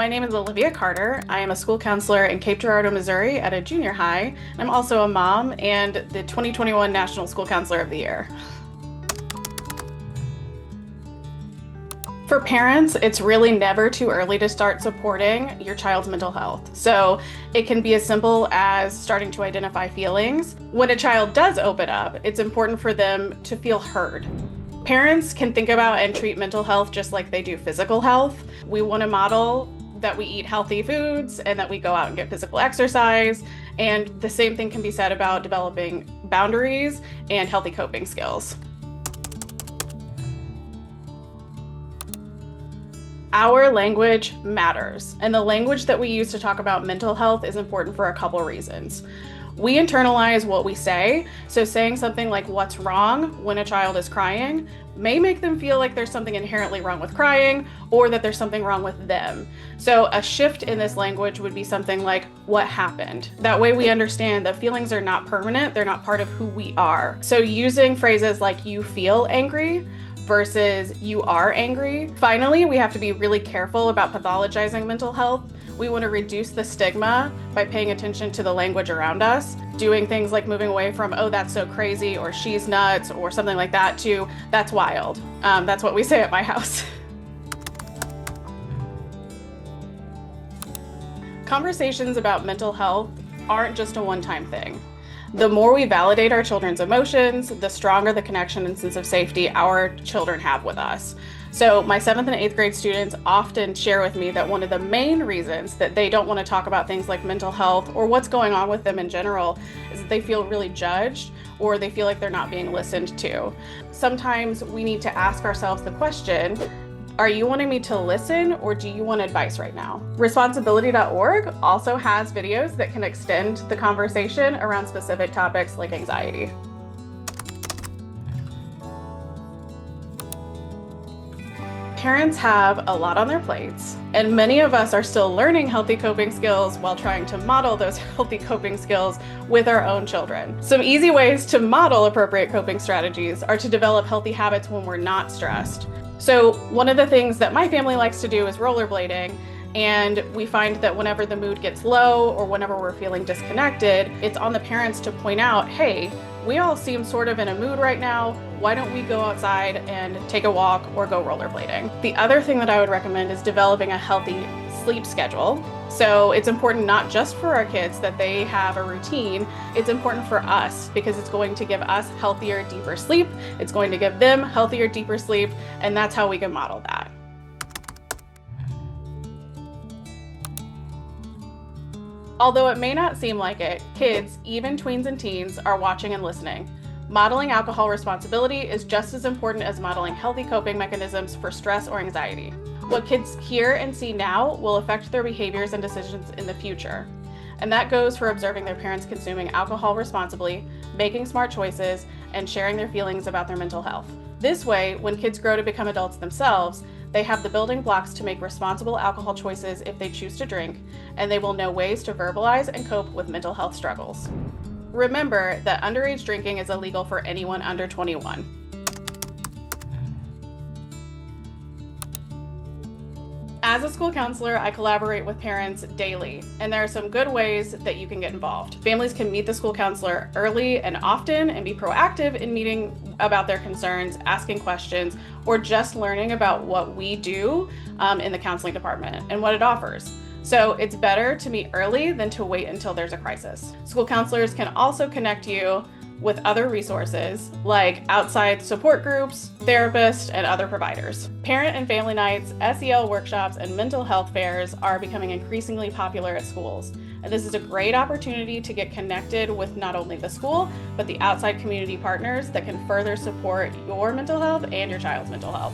My name is Olivia Carter. I am a school counselor in Cape Girardeau, Missouri at a junior high. I'm also a mom and the 2021 National School Counselor of the Year. For parents, it's really never too early to start supporting your child's mental health. So it can be as simple as starting to identify feelings. When a child does open up, it's important for them to feel heard. Parents can think about and treat mental health just like they do physical health. We want to model that we eat healthy foods and that we go out and get physical exercise. And the same thing can be said about developing boundaries and healthy coping skills. Our language matters, and the language that we use to talk about mental health is important for a couple reasons. We internalize what we say, so saying something like "what's wrong" when a child is crying may make them feel like there's something inherently wrong with crying or that there's something wrong with them. So a shift in this language would be something like "what happened?" That way we understand that feelings are not permanent, they're not part of who we are. So using phrases like "you feel angry" versus "you are angry." Finally, we have to be really careful about pathologizing mental health. We want to reduce the stigma by paying attention to the language around us, doing things like moving away from "oh, that's so crazy" or "she's nuts" or something like that to "that's wild." That's what we say at my house. Conversations about mental health aren't just a one-time thing. The more we validate our children's emotions, the stronger the connection and sense of safety our children have with us. So my 7th and 8th grade students often share with me that one of the main reasons that they don't want to talk about things like mental health or what's going on with them in general is that they feel really judged or they feel like they're not being listened to. Sometimes we need to ask ourselves the question, are you wanting me to listen or do you want advice right now? Responsibility.org also has videos that can extend the conversation around specific topics like anxiety. Parents have a lot on their plates, and many of us are still learning healthy coping skills while trying to model those healthy coping skills with our own children. Some easy ways to model appropriate coping strategies are to develop healthy habits when we're not stressed. So one of the things that my family likes to do is rollerblading, and we find that whenever the mood gets low or whenever we're feeling disconnected, it's on the parents to point out, hey, we all seem sort of in a mood right now. Why don't we go outside and take a walk or go rollerblading? The other thing that I would recommend is developing a healthy sleep schedule. So it's important not just for our kids that they have a routine, it's important for us because it's going to give us healthier, deeper sleep. It's going to give them healthier, deeper sleep, and that's how we can model that. Although it may not seem like it, kids, even tweens and teens, are watching and listening. Modeling alcohol responsibility is just as important as modeling healthy coping mechanisms for stress or anxiety. What kids hear and see now will affect their behaviors and decisions in the future. And that goes for observing their parents consuming alcohol responsibly, making smart choices, and sharing their feelings about their mental health. This way, when kids grow to become adults themselves, they have the building blocks to make responsible alcohol choices if they choose to drink, and they will know ways to verbalize and cope with mental health struggles. Remember that underage drinking is illegal for anyone under 21. As a school counselor, I collaborate with parents daily, and there are some good ways that you can get involved. Families can meet the school counselor early and often and be proactive in meeting about their concerns, asking questions, or just learning about what we do in the counseling department and what it offers. So it's better to meet early than to wait until there's a crisis. School counselors can also connect you with other resources like outside support groups, therapists, and other providers. Parent and family nights, SEL workshops, and mental health fairs are becoming increasingly popular at schools. And this is a great opportunity to get connected with not only the school, but the outside community partners that can further support your mental health and your child's mental health.